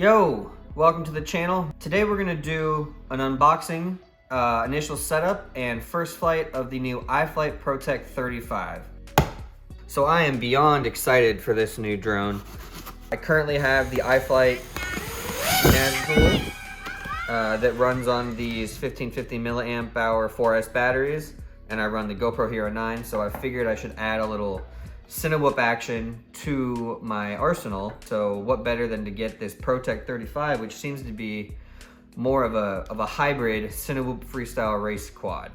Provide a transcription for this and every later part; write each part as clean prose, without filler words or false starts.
Yo, welcome to the channel. Today we're gonna do an unboxing, initial setup, and first flight of the new iFlight Protek35. So I am beyond excited for this new drone. I currently have the iFlight Nazgul that runs on these 1550 milliamp hour 4S batteries, and I run the GoPro Hero9, so I figured I should add a little Cinewhoop action to my arsenal. So what better than to get this Protek35, which seems to be more of a hybrid Cinewhoop freestyle race quad.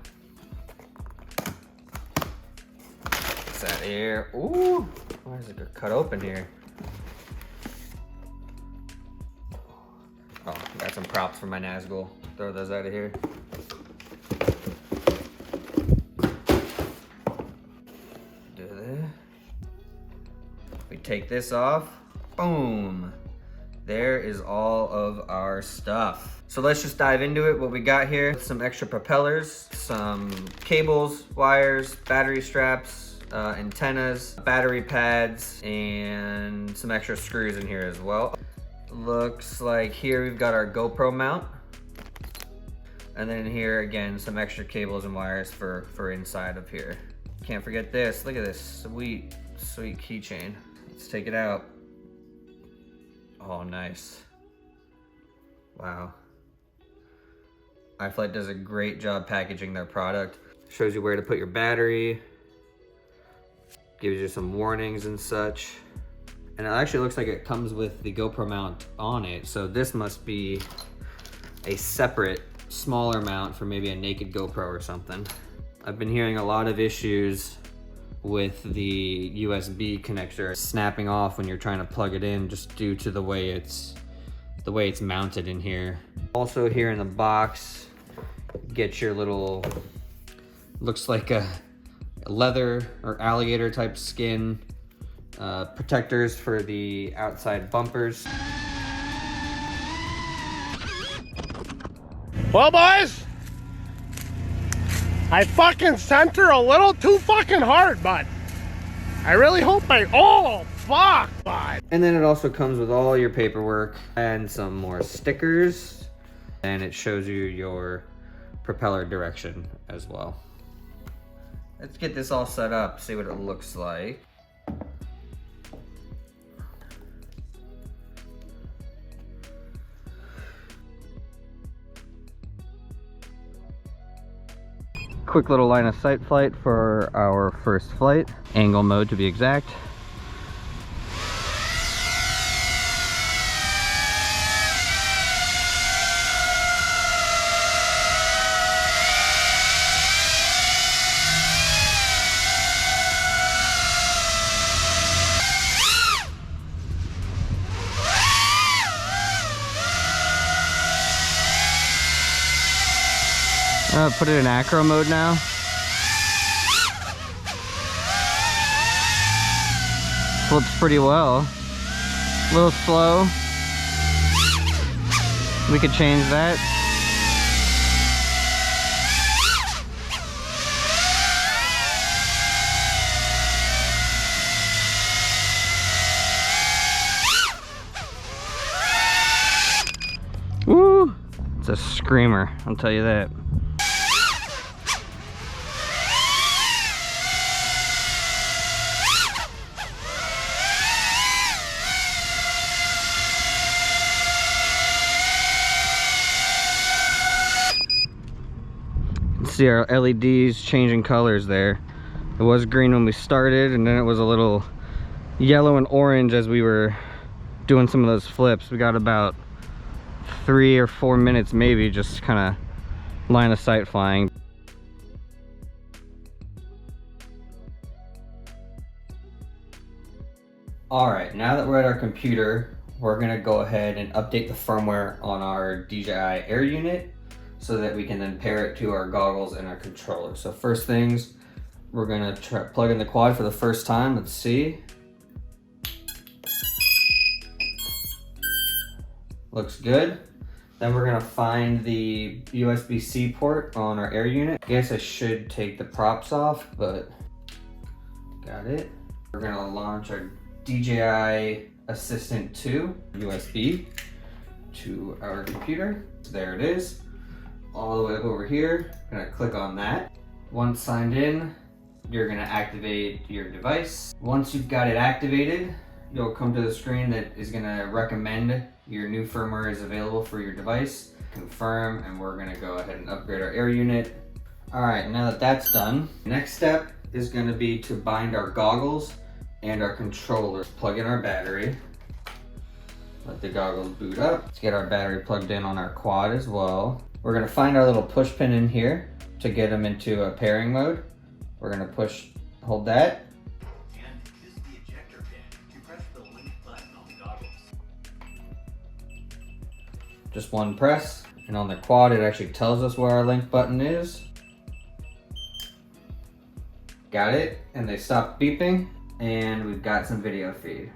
What's that here? Ooh, why is it cut open here? Oh, got some props for my Nazgul. Throw those out of here. We take this off, boom. There is all of our stuff. So let's just dive into it. What we got here, some extra propellers, some cables, wires, battery straps, antennas, battery pads, and some extra screws in here as well. Looks like here we've got our GoPro mount. And then here again, some extra cables and wires for inside of here. Can't forget this, look at this sweet keychain. Let's take it out. Oh, nice. Wow. iFlight does a great job packaging their product. Shows you where to put your battery. Gives you some warnings and such. And it actually looks like it comes with the GoPro mount on it. So this must be a separate, smaller mount for maybe a naked GoPro or something. I've been hearing a lot of issues with the USB connector snapping off when you're trying to plug it in, just due to the way it's mounted in here. Also here in the box, get your little, looks like a leather or alligator type skin protectors for the outside bumpers. Well, boys, I fucking sent her a little too fucking hard, but I really hope oh, fuck, bud. And then it also comes with all your paperwork and some more stickers, and it shows you your propeller direction as well. Let's get this all set up, see what it looks like. Quick little line of sight flight for our first flight, angle mode to be exact. Put it in acro mode now. Flips pretty well. A little slow. We could change that. Woo! It's a screamer, I'll tell you that. See our LEDs changing colors there. It was green when we started, and then it was a little yellow and orange as we were doing some of those flips. We got about 3 or 4 minutes maybe just kind of line of sight flying. All right, now that we're at our computer, we're gonna go ahead and update the firmware on our DJI Air unit, so that we can then pair it to our goggles and our controller. So first things, we're gonna plug in the quad for the first time. Let's see. Looks good. Then we're gonna find the USB-C port on our Air unit. I guess I should take the props off, but got it. We're gonna launch our DJI Assistant 2 USB. to our computer. So there it is, all the way up over here. I'm gonna click on that. Once signed in, you're gonna activate your device. Once you've got it activated, you'll come to the screen that is gonna recommend your new firmware is available for your device. Confirm, and we're gonna go ahead and upgrade our air unit. All right, now that that's done, next step is gonna be to bind our goggles and our controller. Plug in our battery. Let the goggles boot up. Let's get our battery plugged in on our quad as well. We're gonna find our little push pin in here to get them into a pairing mode. We're gonna hold that. And use the ejector pin to press the link button on the goggles. Just one press, and on the quad it actually tells us where our link button is. Got it, and they stop beeping, and we've got some video feed.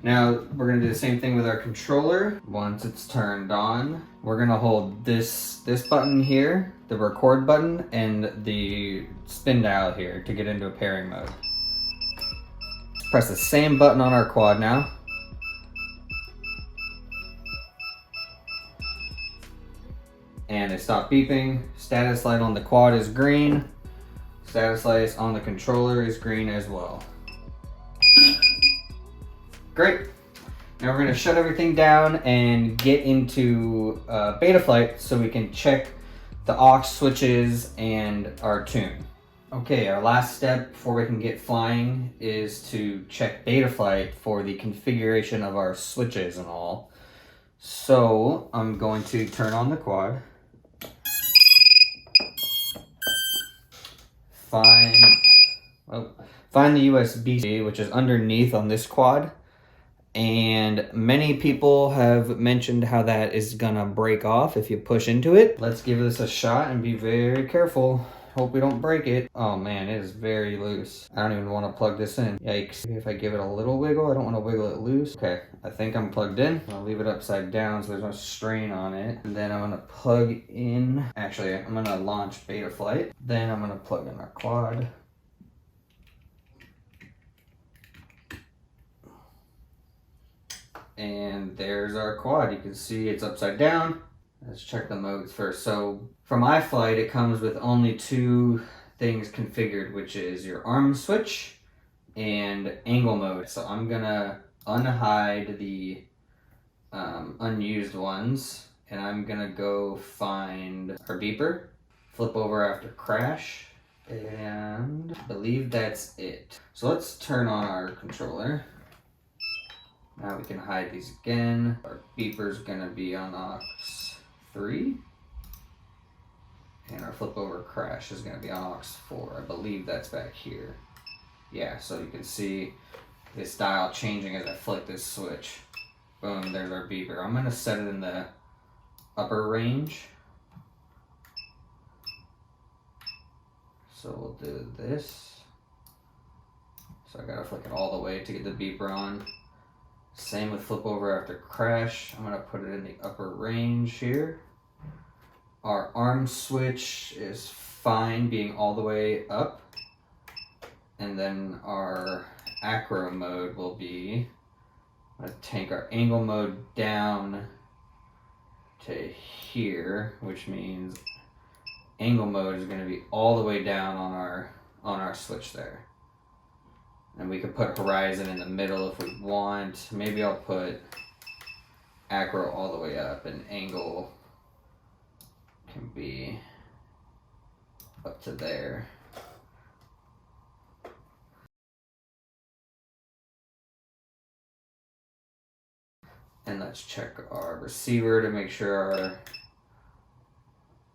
Now we're gonna do the same thing with our controller. Once it's turned on, we're gonna hold this button here, the record button, and the spin dial here to get into a pairing mode. Press the same button on our quad now. And they stop beeping. Status light on the quad is green. Status light on the controller is green as well. Great. Now we're gonna shut everything down and get into Betaflight so we can check the aux switches and our tune. Okay, our last step before we can get flying is to check Betaflight for the configuration of our switches and all. So I'm going to turn on the quad. Find the USB-C, which is underneath on this quad. And many people have mentioned how that is gonna break off if you push into it. Let's give this a shot and be very careful. Hope we don't break it. Oh man, it is very loose. I don't even want to plug this in. Yikes. If I give it a little wiggle, I don't want to wiggle it loose. Okay, I think I'm plugged in. I'll leave it upside down so there's no strain on it. And then I'm gonna plug in, actually, I'm gonna launch Betaflight. Then I'm gonna plug in our quad. And there's our quad. You can see it's upside down. Let's check the modes first. So from iFlight, it comes with only two things configured, which is your arm switch and angle mode. So I'm gonna unhide the unused ones, and I'm gonna go find our beeper, flip over after crash, and I believe that's it. So let's turn on our controller. Now we can hide these again. Our beeper's gonna be on aux 3. And our flip over crash is gonna be on aux 4. I believe that's back here. Yeah, so you can see this dial changing as I flick this switch. Boom, there's our beeper. I'm gonna set it in the upper range. So we'll do this. So I gotta flick it all the way to get the beeper on. Same with flip over after crash. I'm gonna put it in the upper range here. Our arm switch is fine being all the way up. And then our acro mode will be, I'm gonna take our angle mode down to here, which means angle mode is gonna be all the way down on our switch there. And we could put horizon in the middle if we want. Maybe I'll put acro all the way up, and angle can be up to there. And let's check our receiver to make sure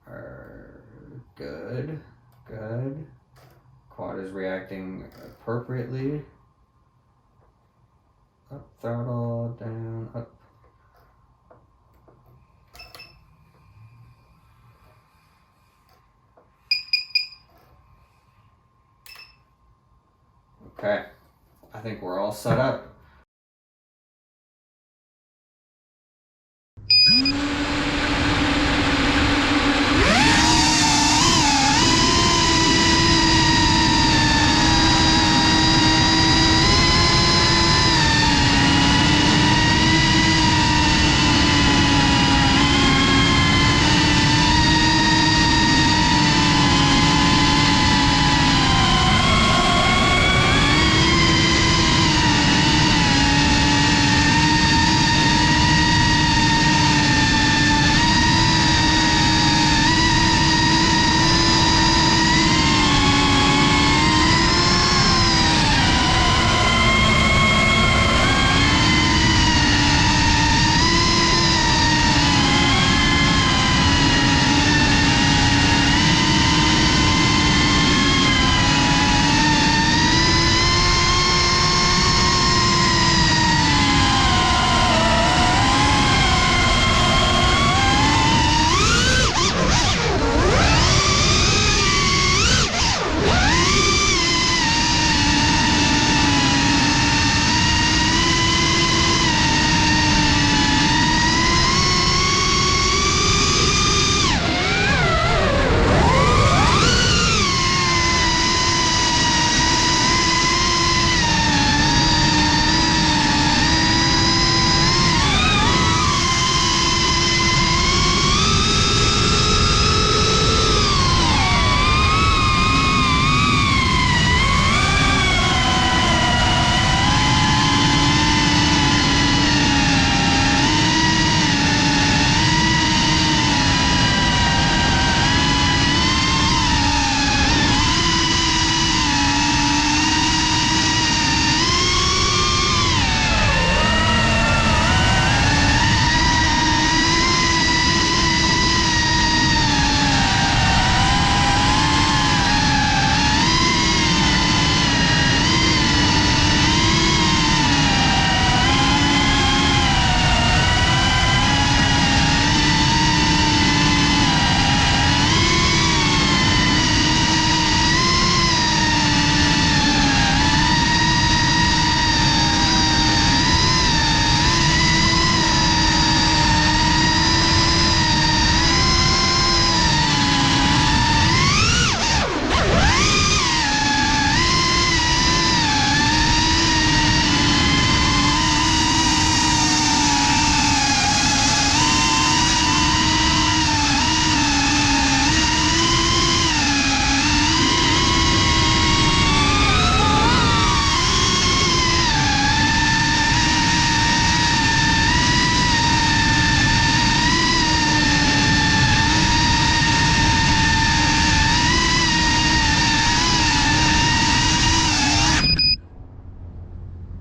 our good. Quad is reacting appropriately. Up, throttle, down, up. Okay, I think we're all set up.